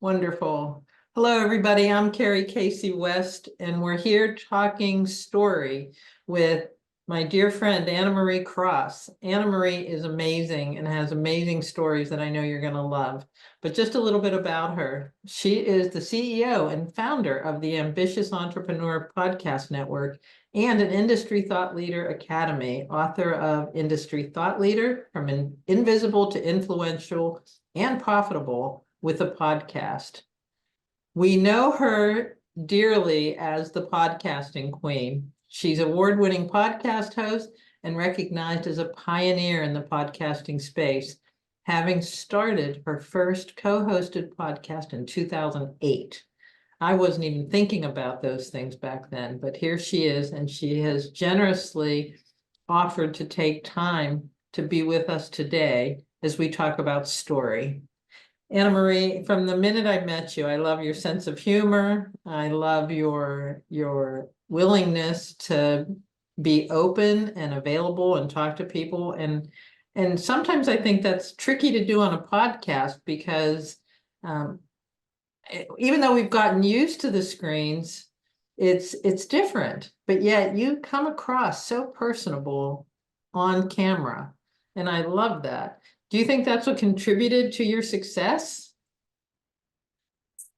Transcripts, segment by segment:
Wonderful. Hello, everybody. I'm Carrie Casey West, and we're here talking story with my dear friend, Anna Marie Cross. Anna Marie is amazing and has amazing stories that I know you're going to love. But just a little bit about her. She is the CEO and founder of the Ambitious Entrepreneur Podcast Network and an Industry Thought Leader Academy, author of Industry Thought Leader, From Invisible to Influential and Profitable with a Podcast. We know her dearly as the podcasting queen. She's award-winning podcast host and recognized as a pioneer in the podcasting space, having started her first co-hosted podcast in 2008. I wasn't even thinking about those things back then, but here she is, and she has generously offered to take time to be with us today as we talk about story. Anna Marie, from the minute I met you, I love your sense of humor. I love your willingness to be open and available and talk to people. And sometimes I think that's tricky to do on a podcast because even though we've gotten used to the screens, it's different. But yet you come across so personable on camera, and I love that. Do you think that's what contributed to your success?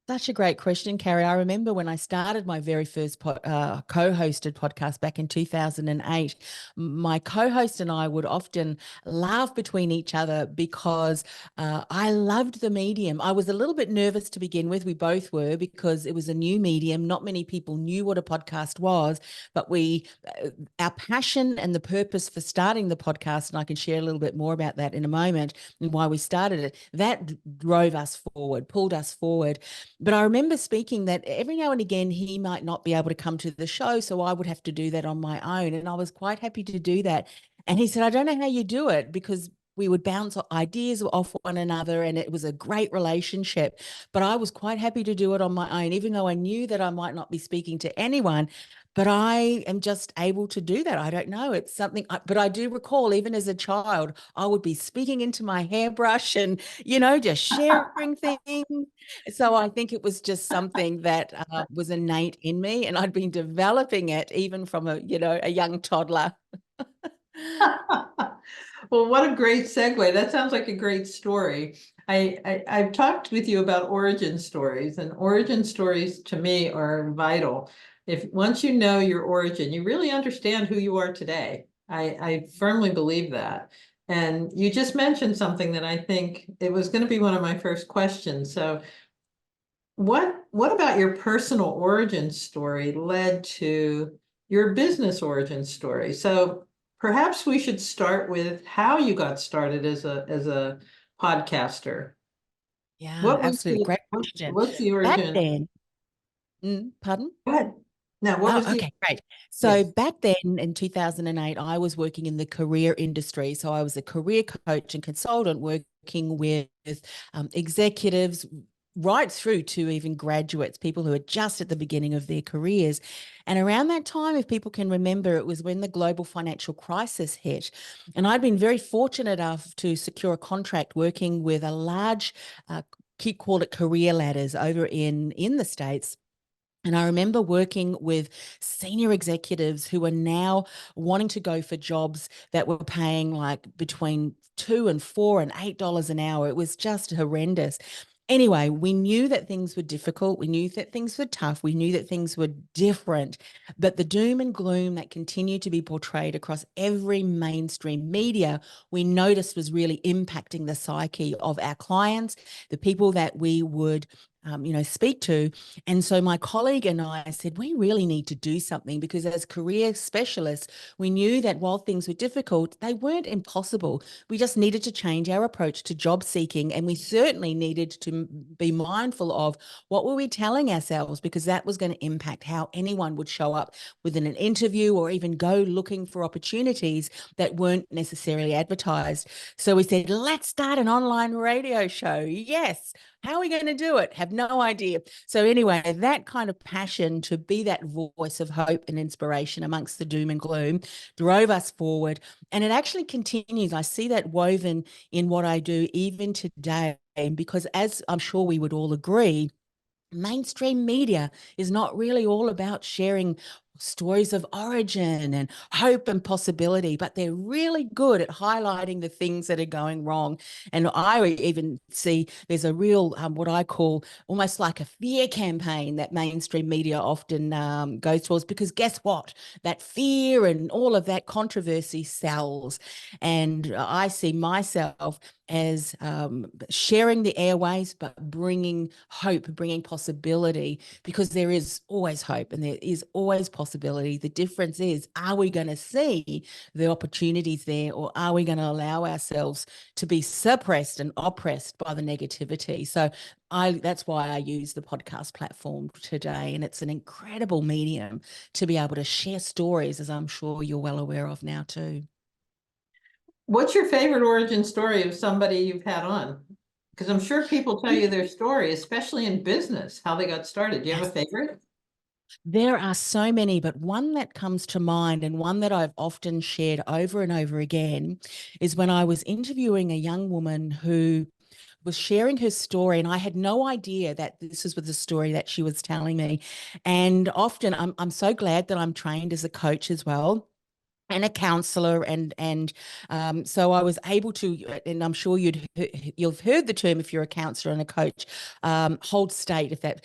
Such a great question, Carrie. I remember when I started my very first co-hosted podcast back in 2008, my co-host and I would often laugh between each other because I loved the medium. I was a little bit nervous to begin with. We both were, because it was a new medium. Not many people knew what a podcast was, but our passion and the purpose for starting the podcast, and I can share a little bit more about that in a moment and why we started it, that drove us forward, pulled us forward. But I remember speaking that every now and again he might not be able to come to the show, so I would have to do that on my own. And I was quite happy to do that. And he said, I don't know how you do it, because we would bounce ideas off one another, and it was a great relationship. But I was quite happy to do it on my own, even though I knew that I might not be speaking to anyone. But I am just able to do that. I don't know. It's something, but I do recall, even as a child, I would be speaking into my hairbrush and, just sharing things. So I think it was just something that was innate in me, and I'd been developing it even from a young toddler. Well, what a great segue. That sounds like a great story. I've talked with you about origin stories, and origin stories to me are vital. If once you know your origin, you really understand who you are today. I firmly believe that. And you just mentioned something that I think it was going to be one of my first questions. So what about your personal origin story led to your business origin story? So perhaps we should start with how you got started as a podcaster. Yeah, What was absolutely. Great question. what's the Back origin? then, pardon? Go ahead. Now, what Oh, was the okay, great. So yes. back then in 2008, I was working in the career industry. So I was a career coach and consultant working with executives right through to even graduates, people who are just at the beginning of their careers. And around that time, if people can remember, it was when the global financial crisis hit. And I'd been very fortunate enough to secure a contract working with a large, call it career ladders over in the States. And I remember working with senior executives who are now wanting to go for jobs that were paying like between $2 and $4 and $8 an hour. It was just horrendous. Anyway, we knew that things were difficult. We knew that things were tough. We knew that things were different. But the doom and gloom that continued to be portrayed across every mainstream media, we noticed was really impacting the psyche of our clients, the people that we would speak to. And so my colleague and I said, we really need to do something, because as career specialists, we knew that while things were difficult, they weren't impossible. We just needed to change our approach to job seeking. And we certainly needed to be mindful of what were we telling ourselves, because that was going to impact how anyone would show up within an interview or even go looking for opportunities that weren't necessarily advertised. So we said, let's start an online radio show. Yes. How are we going to do it? Have no idea. So anyway, that kind of passion to be that voice of hope and inspiration amongst the doom and gloom drove us forward. And it actually continues. I see that woven in what I do even today. because, as I'm sure we would all agree, mainstream media is not really all about sharing stories of origin and hope and possibility, but they're really good at highlighting the things that are going wrong. And I even see there's a real, what I call almost like a fear campaign that mainstream media often goes towards, because guess what? That fear and all of that controversy sells. And I see myself as sharing the airways, but bringing hope, bringing possibility, because there is always hope and there is always possibility. The difference is, are we going to see the opportunities there, or are we going to allow ourselves to be suppressed and oppressed by the negativity? So that's why I use the podcast platform today. And it's an incredible medium to be able to share stories, as I'm sure you're well aware of now too. What's your favorite origin story of somebody you've had on? Because I'm sure people tell you their story, especially in business, how they got started. Do you have a favorite? There are so many, but one that comes to mind, and one that I've often shared over and over again, is when I was interviewing a young woman who was sharing her story, and I had no idea that this was the story that she was telling me. And often I'm so glad that I'm trained as a coach as well, and a counselor, and so I was able to, and I'm sure you've heard the term, if you're a counselor and a coach, hold state, if that,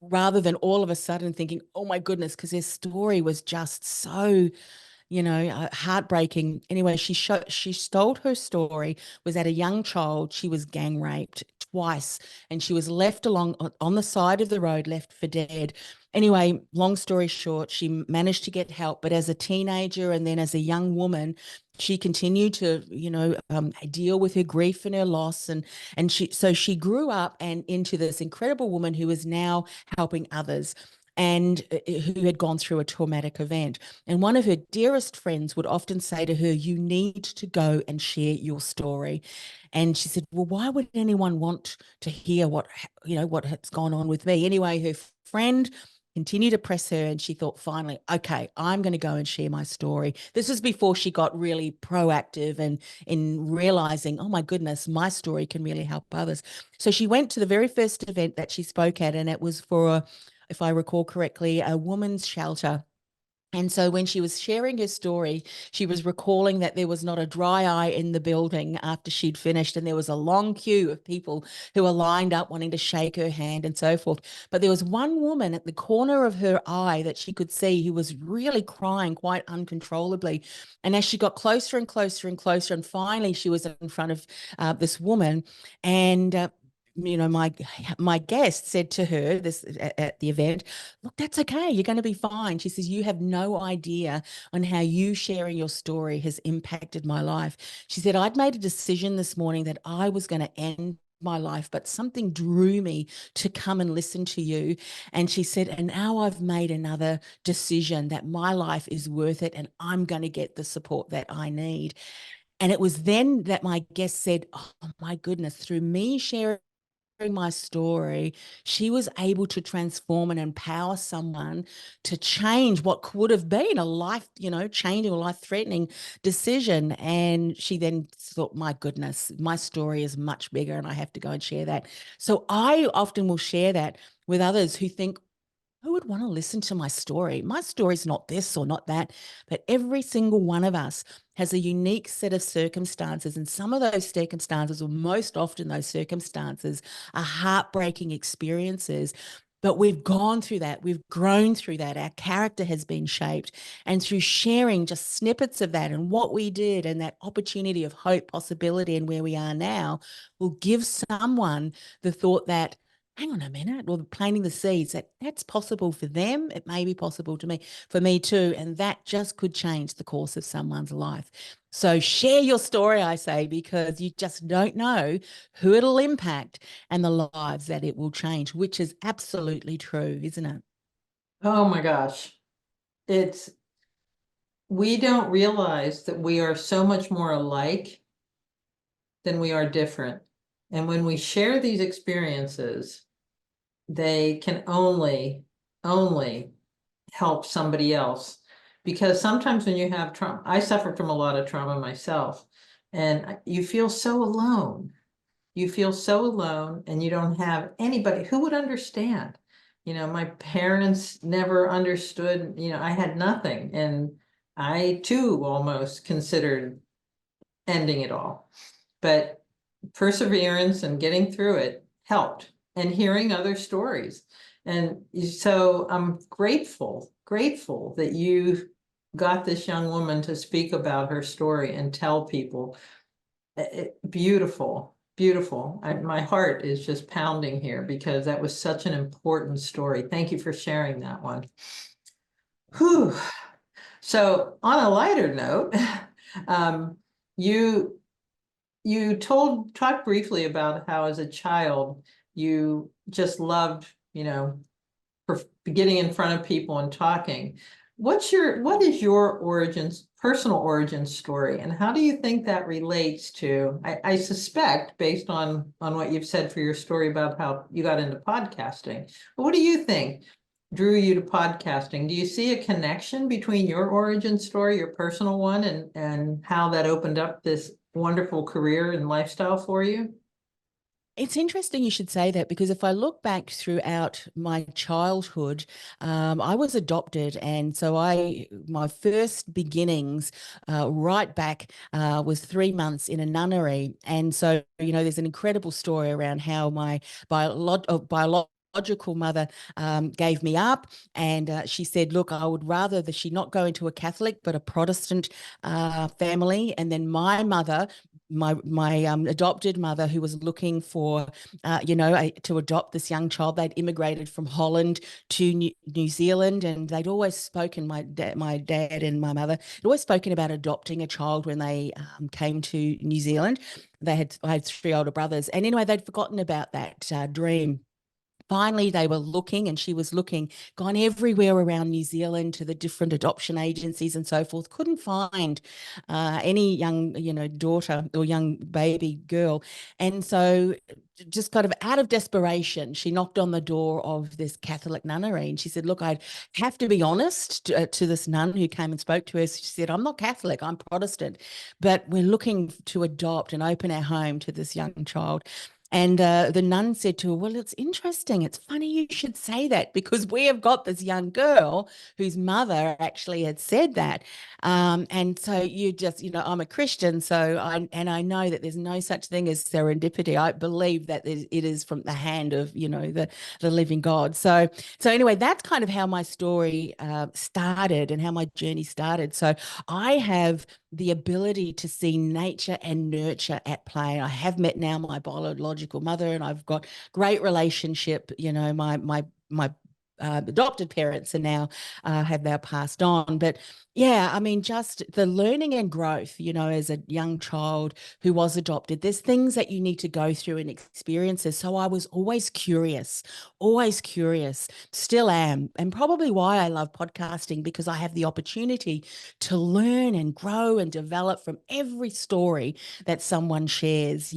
rather than all of a sudden thinking, oh my goodness, because their story was just so, heartbreaking. Anyway, she told her story was that a young child, she was gang raped twice, and she was left along on the side of the road, left for dead. Anyway, long story short, she managed to get help, but as a teenager and then as a young woman, she continued to, deal with her grief and her loss, and she grew up and into this incredible woman who is now helping others, and who had gone through a traumatic event. And one of her dearest friends would often say to her, you need to go and share your story. And she said, well, why would anyone want to hear what has gone on with me? Anyway, her friend continued to press her, and she thought, finally, okay, I'm going to go and share my story. This was before she got really proactive and in realizing, oh my goodness, my story can really help others. So she went to the very first event that she spoke at, and it was for, if I recall correctly, a woman's shelter. And so when she was sharing her story, she was recalling that there was not a dry eye in the building after she'd finished, and there was a long queue of people who were lined up wanting to shake her hand and so forth. But there was one woman at the corner of her eye that she could see who was really crying quite uncontrollably. And as she got closer and closer and closer, and finally she was in front of this woman, and my guest said to her this at the event, look, that's okay, you're going to be fine. She says, you have no idea on how you sharing your story has impacted my life. She said, I'd made a decision this morning that I was going to end my life, but something drew me to come and listen to you. And she said, and now I've made another decision that my life is worth it, and I'm going to get the support that I need. And it was then that my guest said, oh my goodness, through me sharing my story, she was able to transform and empower someone to change what could have been a life, changing or life-threatening decision. And she then thought, my goodness, my story is much bigger and I have to go and share that. So I often will share that with others who think, who would want to listen to my story? My story's not this or not that, but every single one of us has a unique set of circumstances. And some of those circumstances, or most often those circumstances, are heartbreaking experiences. But we've gone through that. We've grown through that. Our character has been shaped. And through sharing just snippets of that and what we did and that opportunity of hope, possibility, and where we are now, will give someone the thought that, hang on a minute, or planting the seeds that that's possible for them. It may be possible for me too. And that just could change the course of someone's life. So share your story, I say, because you just don't know who it'll impact and the lives that it will change, which is absolutely true, isn't it? Oh my gosh. We don't realize that we are so much more alike than we are different. And when we share these experiences, they can only help somebody else. Because sometimes when you have trauma, I suffered from a lot of trauma myself, and you feel so alone. you feel so alone and you don't have anybody who would understand. My parents never understood, I had nothing, and I too almost considered ending it all. But perseverance and getting through it helped, and hearing other stories. And so I'm grateful that you got this young woman to speak about her story and tell people. Beautiful, beautiful. My heart is just pounding here because that was such an important story. Thank you for sharing that one. Whew. So on a lighter note, um, you talked briefly about how as a child you just loved, for getting in front of people and talking. What is your personal origin story, and how do you think that relates to, I suspect, based on what you've said for your story about how you got into podcasting, but what do you think drew you to podcasting? Do you see a connection between your origin story, your personal one, and how that opened up this wonderful career and lifestyle for you? It's interesting you should say that, because if I look back throughout my childhood, I was adopted, and so my first beginnings right back was 3 months in a nunnery, and so there's an incredible story around how my biological mother gave me up, and she said, look, I would rather that she not go into a Catholic but a Protestant family. And then my mother, my adopted mother, who was looking for to adopt this young child, they'd immigrated from Holland to New Zealand, and they'd always spoken, my dad and my mother had always spoken about adopting a child when they came to New Zealand. I had 3 older brothers, and anyway, they'd forgotten about that dream. Finally, they were looking, and she was looking, gone everywhere around New Zealand to the different adoption agencies and so forth, couldn't find any young, daughter or young baby girl. And so just kind of out of desperation, she knocked on the door of this Catholic nunnery, and she said, look, I'd have to be honest to this nun who came and spoke to her. She said, I'm not Catholic, I'm Protestant, but we're looking to adopt and open our home to this young child. And the nun said to her, well, it's interesting. It's funny you should say that, because we have got this young girl whose mother actually had said that. And so I'm a Christian, so I know that there's no such thing as serendipity. I believe that it is from the hand of, the living God. So anyway, that's kind of how my story started and how my journey started. So I have the ability to see nature and nurture at play. I have met now my biological mother, and I've got great relationship. My adopted parents are now have now passed on. But yeah, I mean, just the learning and growth, as a young child who was adopted, there's things that you need to go through and experiences. So I was always curious, still am. And probably why I love podcasting, because I have the opportunity to learn and grow and develop from every story that someone shares.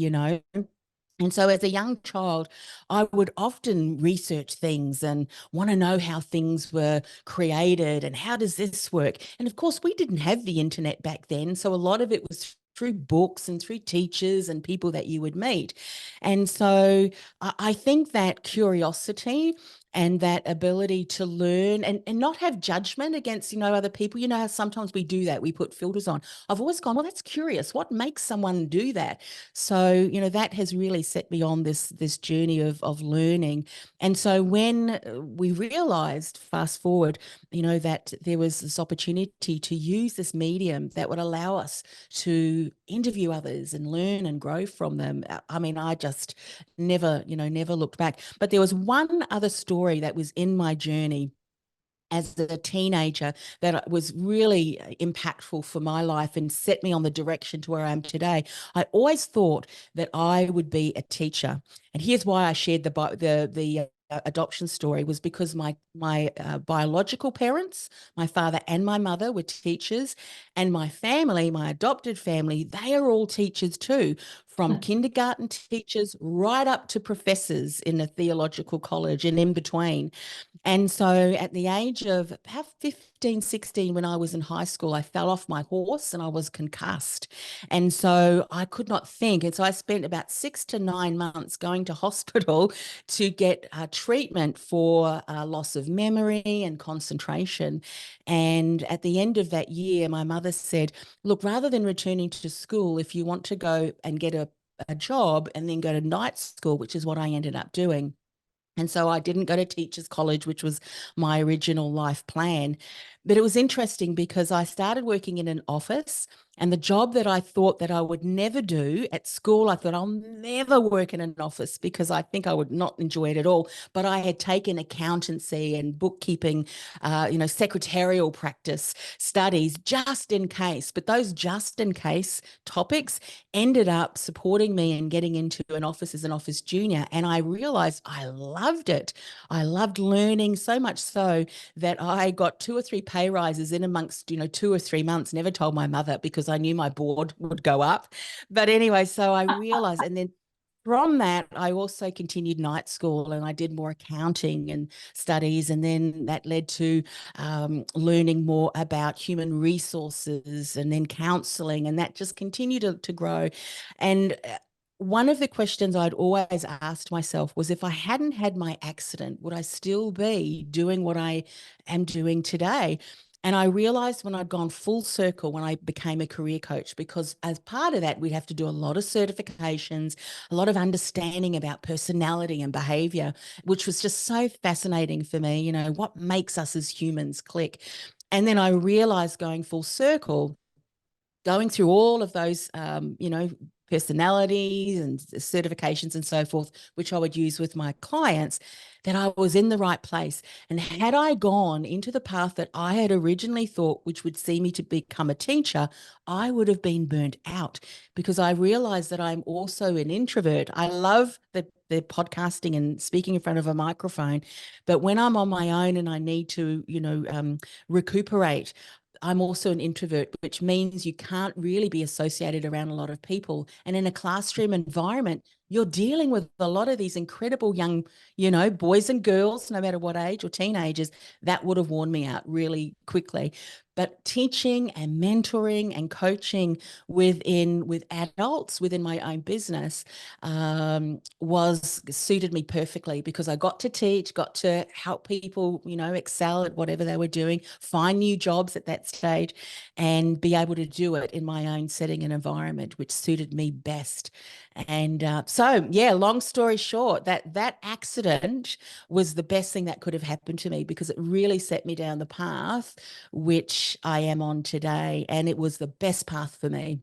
And so as a young child, I would often research things and want to know how things were created and how does this work. And of course, we didn't have the internet back then. So a lot of it was through books and through teachers and people that you would meet. And so I think that curiosity and that ability to learn and not have judgment against, other people. How sometimes we do that. We put filters on. I've always gone, well, that's curious. What makes someone do that? So, that has really set me on this journey of learning. And so when we realized, fast forward, that there was this opportunity to use this medium that would allow us to interview others and learn and grow from them. I mean, I just never looked back. But there was one other story that was in my journey as a teenager that was really impactful for my life and set me on the direction to where I am today. I always thought that I would be a teacher. And here's why I shared the adoption story, was because my biological parents, my father and my mother, were teachers, and my family, my adopted family, they are all teachers too, from kindergarten teachers right up to professors in a theological college and in between. And so at the age of about 15, 16, when I was in high school, I fell off my horse and I was concussed. And so I could not think. And so I spent about 6 to 9 months going to hospital to get treatment for loss of memory and concentration. And at the end of that year, my mother said, look, rather than returning to school, if you want to go and get a job and then go to night school, which is what I ended up doing. And so I didn't go to teachers college, which was my original life plan. But it was interesting because I started working in an office, and the job that I thought that I would never do at school, I thought I'll never work in an office because I think I would not enjoy it at all. But I had taken accountancy and bookkeeping, secretarial practice studies just in case. But those just in case topics ended up supporting me in getting into an office as an office junior. And I realized I loved it. I loved learning so much so that I got 2 or 3 pay rises in amongst, 2 or 3 months, never told my mother because I knew my board would go up. But anyway, so I realized, and then from that, I also continued night school and I did more accounting and studies. And then that led to learning more about human resources and then counseling. And that just continued to grow. And one of the questions I'd always asked myself was, if I hadn't had my accident, would I still be doing what I am doing today? And I realized when I'd gone full circle, when I became a career coach, because as part of that, we'd have to do a lot of certifications, a lot of understanding about personality and behavior, which was just so fascinating for me. What makes us as humans click? And then I realized going full circle, going through all of those, personalities and certifications and so forth, which I would use with my clients, that I was in the right place. And had I gone into the path that I had originally thought, which would see me to become a teacher, I would have been burnt out, because I realized that I'm also an introvert. I love the podcasting and speaking in front of a microphone, but when I'm on my own and I need to, recuperate, I'm also an introvert, which means you can't really be associated around a lot of people. And in a classroom environment, you're dealing with a lot of these incredible young, boys and girls, no matter what age, or teenagers. That would have worn me out really quickly. But teaching and mentoring and coaching with adults within my own business was suited me perfectly, because I got to teach, got to help people, excel at whatever they were doing, find new jobs at that stage, and be able to do it in my own setting and environment, which suited me best. And long story short, that accident was the best thing that could have happened to me, because it really set me down the path which I am on today. And it was the best path for me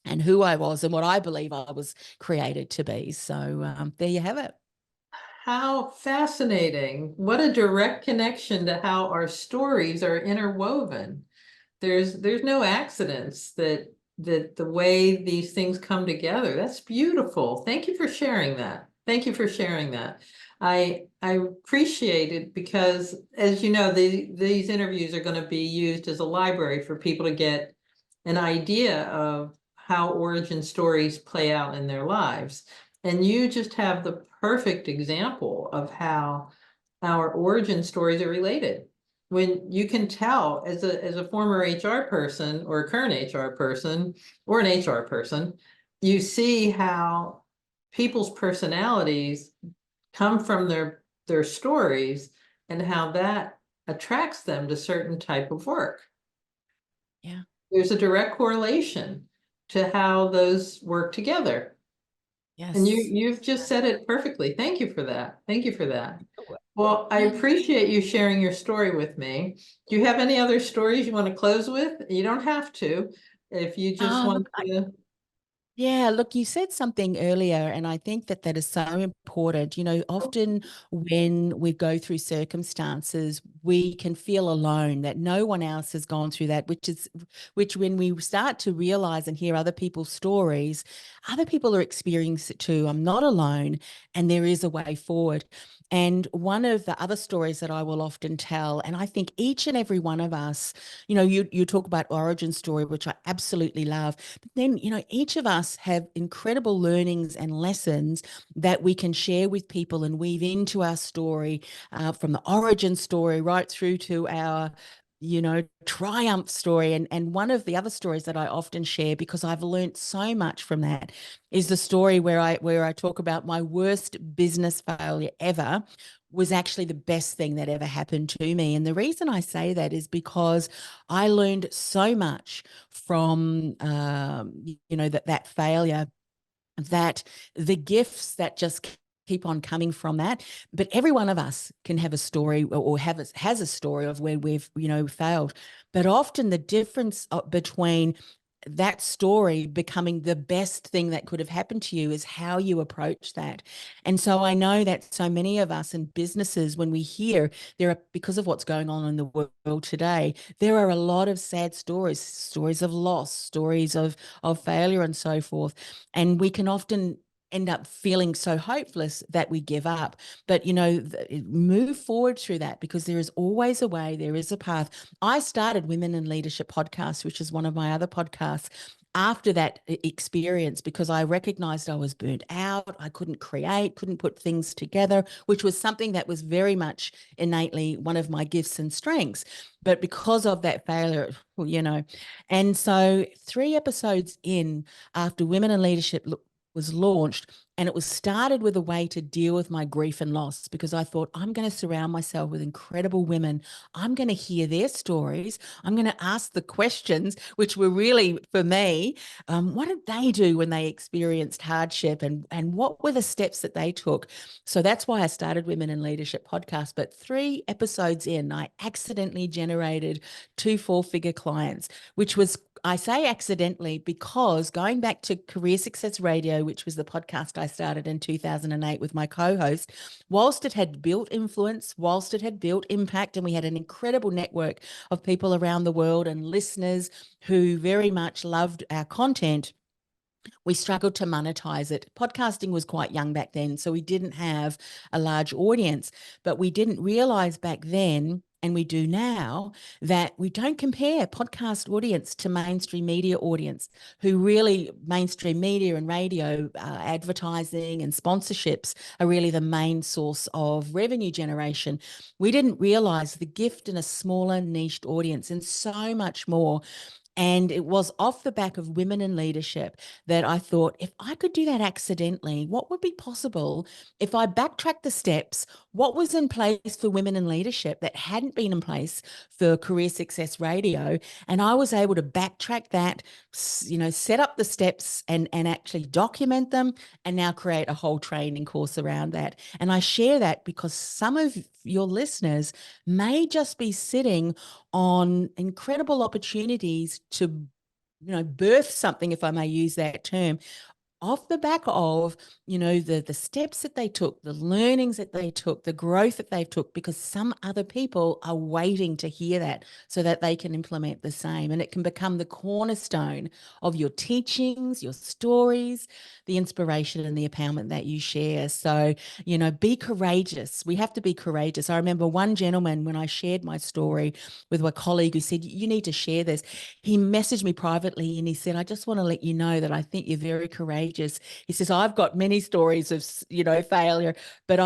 and who I was and what I believe I was created to be. So there you have it. How fascinating. What a direct connection to how our stories are interwoven. There's no accidents that the way these things come together. That's beautiful. Thank you for sharing that. Thank you for sharing that. I appreciate it, because, as you know, these interviews are going to be used as a library for people to get an idea of how origin stories play out in their lives. And you just have the perfect example of how our origin stories are related. When you can tell, as a former HR person or a current HR person or an HR person, you see how people's personalities come from their stories and how that attracts them to certain type of work. Yeah. There's a direct correlation to how those work together. Yes. And you've just said it perfectly. Thank you for that. Thank you for that. Well, I appreciate you sharing your story with me. Do you have any other stories you want to close with? You don't have to, if you just want to. Yeah, look, you said something earlier, and I think that is so important. Often when we go through circumstances, we can feel alone, that no one else has gone through that, which when we start to realize and hear other people's stories, other people are experiencing it too. I'm not alone, and there is a way forward. And one of the other stories that I will often tell, and I think each and every one of us, you talk about origin story, which I absolutely love, but then, each of us have incredible learnings and lessons that we can share with people and weave into our story, from the origin story right through to our triumph story. And one of the other stories that I often share, because I've learned so much from that, is the story where I talk about my worst business failure ever was actually the best thing that ever happened to me. And the reason I say that is because I learned so much from that failure, that the gifts that just keep on coming from that. But every one of us can have a story, or has a story of where we've failed. But often the difference between that story becoming the best thing that could have happened to you is how you approach that. And so I know that so many of us in businesses, when we hear because of what's going on in the world today, there are a lot of sad stories of loss, stories of failure and so forth. And we can often end up feeling so hopeless that we give up. But, move forward through that, because there is always a way, there is a path. I started Women in Leadership podcast, which is one of my other podcasts, after that experience, because I recognized I was burnt out. I couldn't put things together, which was something that was very much innately one of my gifts and strengths. But because of that failure, and so 3 episodes in, after Women in Leadership was launched, and it was started with a way to deal with my grief and loss, because I thought, I'm going to surround myself with incredible women. I'm going to hear their stories. I'm going to ask the questions, which were really, for me, what did they do when they experienced hardship, and what were the steps that they took? So that's why I started Women in Leadership podcast. But 3 episodes in, I accidentally generated 2 4-figure clients, which was, I say accidentally, because going back to Career Success Radio, which was the podcast I started in 2008 with my co-host, whilst it had built influence, whilst it had built impact, and we had an incredible network of people around the world and listeners who very much loved our content, we struggled to monetize it. Podcasting was quite young back then, so we didn't have a large audience, but we didn't realize back then, and we do now, that we don't compare podcast audience to mainstream media audience, who really, mainstream media and radio advertising and sponsorships are really the main source of revenue generation. We didn't realize the gift in a smaller niched audience, and so much more. And it was off the back of Women in Leadership that I thought, if I could do that accidentally, what would be possible if I backtracked the steps? What was in place for Women in Leadership that hadn't been in place for Career Success Radio? And I was able to backtrack that, set up the steps and actually document them, and now create a whole training course around that. And I share that because some of your listeners may just be sitting on incredible opportunities to birth something, if I may use that term, off the back of, the steps that they took, the learnings that they took, the growth that they've took, because some other people are waiting to hear that so that they can implement the same. And it can become the cornerstone of your teachings, your stories, the inspiration and the empowerment that you share. So, be courageous. We have to be courageous. I remember one gentleman, when I shared my story with a colleague, who said, you need to share this. He messaged me privately and he said, I just want to let you know that I think you're very courageous. He says, I've got many stories of, failure, but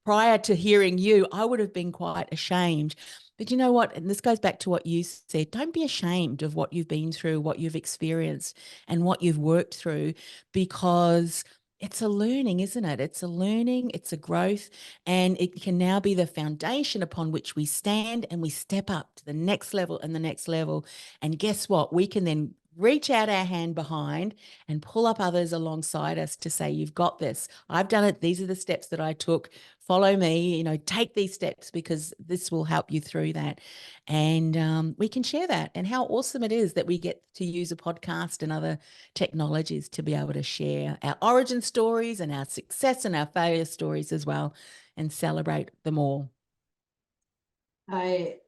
prior to hearing you, I would have been quite ashamed. But you know what? And this goes back to what you said. Don't be ashamed of what you've been through, what you've experienced, and what you've worked through, because it's a learning, isn't it? It's a learning, it's a growth, and it can now be the foundation upon which we stand and we step up to the next level and the next level. And guess what? We can then reach out our hand behind and pull up others alongside us to say, you've got this. I've done it. These are the steps that I took. Follow me, take these steps, because this will help you through that. And we can share that, and how awesome it is that we get to use a podcast and other technologies to be able to share our origin stories and our success and our failure stories as well, and celebrate them all. I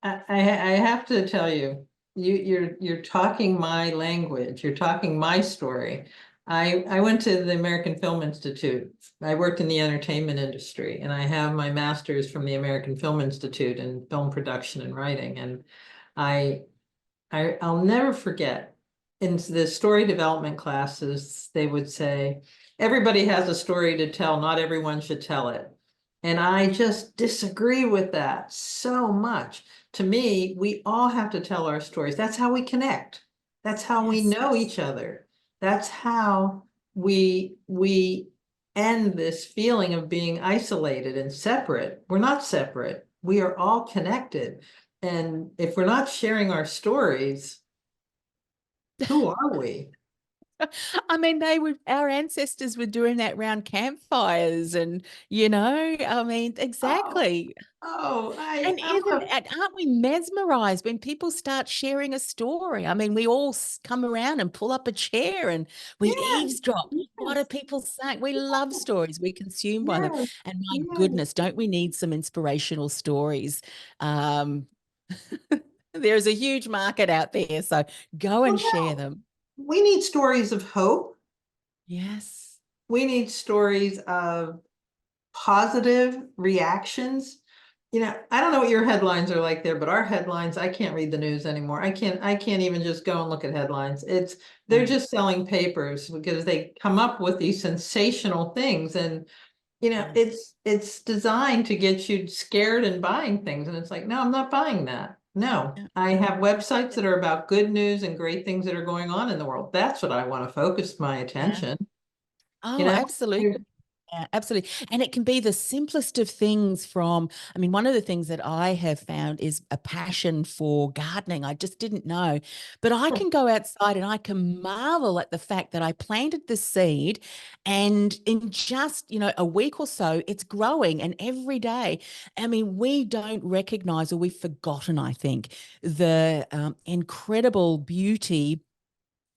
have to tell you, you're talking my language. You're talking my story. I went to the American Film Institute. I worked in the entertainment industry, and I have my master's from the American Film Institute in film production and writing. And I, I'll never forget in the story development classes, they would say, everybody has a story to tell, not everyone should tell it. And I just disagree with that so much. To me, we all have to tell our stories. That's how we connect. That's how we Yes. know each other. That's how we end this feeling of being isolated and separate. We're not separate. We are all connected. And if we're not sharing our stories, who are we? I mean, our ancestors were doing that round campfires and, I mean, Oh, exactly. oh, And I'm aren't we mesmerized when people start sharing a story? I mean, we all come around and pull up a chair and we yes, eavesdrop. What are yes, people saying? We love stories. We consume by them. yes, And my yes. goodness, don't we need some inspirational stories? Um, there's a huge market out there, so go Well, and share no, them. we need stories of hope. Yes. We need stories of positive reactions. I don't know what your headlines are like there, but our headlines, I can't read the news anymore. I can't even just go and look at headlines. They're Mm. just selling papers because they come up with these sensational things. And Yes. it's designed to get you scared and buying things. And it's like, no, I'm not buying that. No, Yeah. I have websites that are about good news and great things that are going on in the world. That's what I want to focus my Yeah. attention. You Oh, know, absolutely. Yeah, absolutely. And it can be the simplest of things I mean, one of the things that I have found is a passion for gardening. I just didn't know. But I can go outside and I can marvel at the fact that I planted the seed and in just, a week or so, it's growing. And every day, I mean, we don't recognize or we've forgotten, I think, the incredible beauty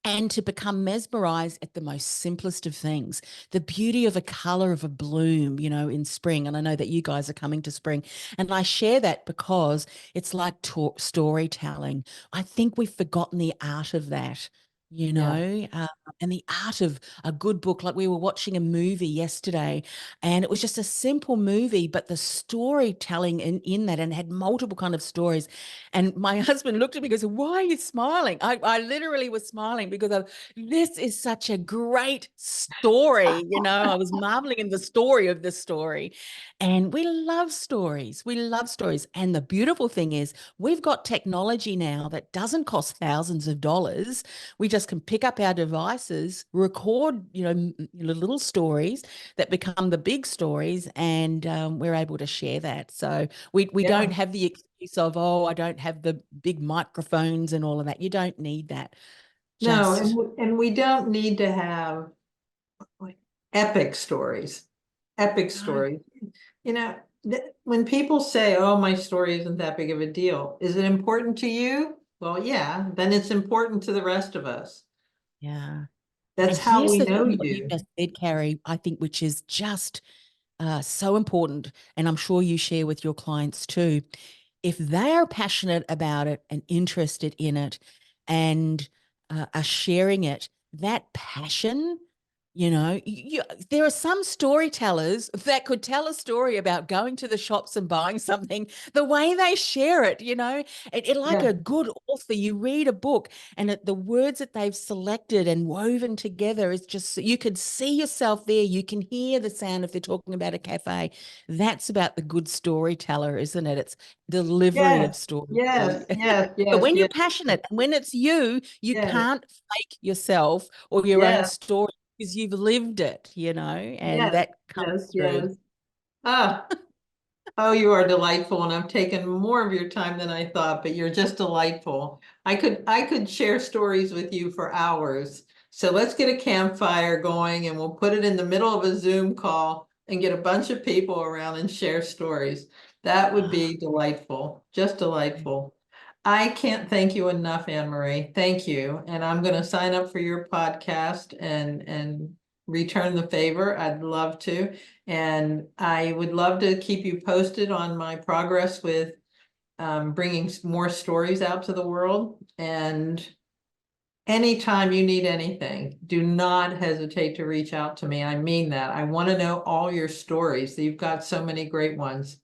and to become mesmerized at the most simplest of things, the beauty of a color of a bloom, in spring. And I know that you guys are coming to spring. And I share that because it's like storytelling. I think we've forgotten the art of that. You yeah, know, uh, and the art of a good book. Like we were watching a movie yesterday, and it was just a simple movie, but the storytelling in that, and had multiple kind of stories. And my husband looked at me and goes, "Why are you smiling?" I literally was smiling because this is such a great story. I was marveling in the story of the story. And we love stories. We love stories. And the beautiful thing is, we've got technology now that doesn't cost thousands of dollars. We just can pick up our devices, record, little stories that become the big stories, and we're able to share that. So we don't yeah. have the excuse of, oh, I don't have the big microphones and all of that. You don't need that. No, Just and we don't need to have like epic stories. Epic no. stories. When people say, "Oh, my story isn't that big of a deal," is it important to you? Well, yeah, then it's important to the rest of us. Yeah. That's And how here's we the know thing, what you you. just said, Carrie, I think, which is just so important. And I'm sure you share with your clients too. If they are passionate about it and interested in it and are sharing it, that passion, there are some storytellers that could tell a story about going to the shops and buying something, the way they share it, it like Yeah, a good author, you read a book and the words that they've selected and woven together is just, you could see yourself there. You can hear the sound if they're talking about a cafe. That's about the good storyteller, isn't it? It's delivery yes, of story. yes, yes, But yes, when you're yes, passionate and when it's you, you yes, can't fake yourself or your own yes, story because you've lived it, and yes, that comes yes, through. yes. Ah, oh, you are delightful, and I've taken more of your time than I thought, but you're just delightful. I could share stories with you for hours. So let's get a campfire going and we'll put it in the middle of a Zoom call and get a bunch of people around and share stories. That would Ah, be delightful, just delightful. I can't thank you enough, Anne Marie. Thank you. And I'm going to sign up for your podcast and return the favor. I'd love to. And I would love to keep you posted on my progress with bringing more stories out to the world. And anytime you need anything, do not hesitate to reach out to me. I mean that. I want to know all your stories. You've got so many great ones.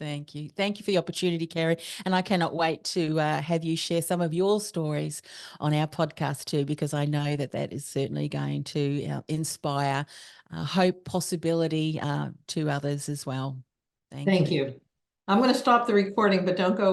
Thank you. Thank you for the opportunity, Kerry. And I cannot wait to have you share some of your stories on our podcast too, because I know that that is certainly going to inspire hope, possibility to others as well. Thank Thank you. you. I'm going to stop the recording, but don't go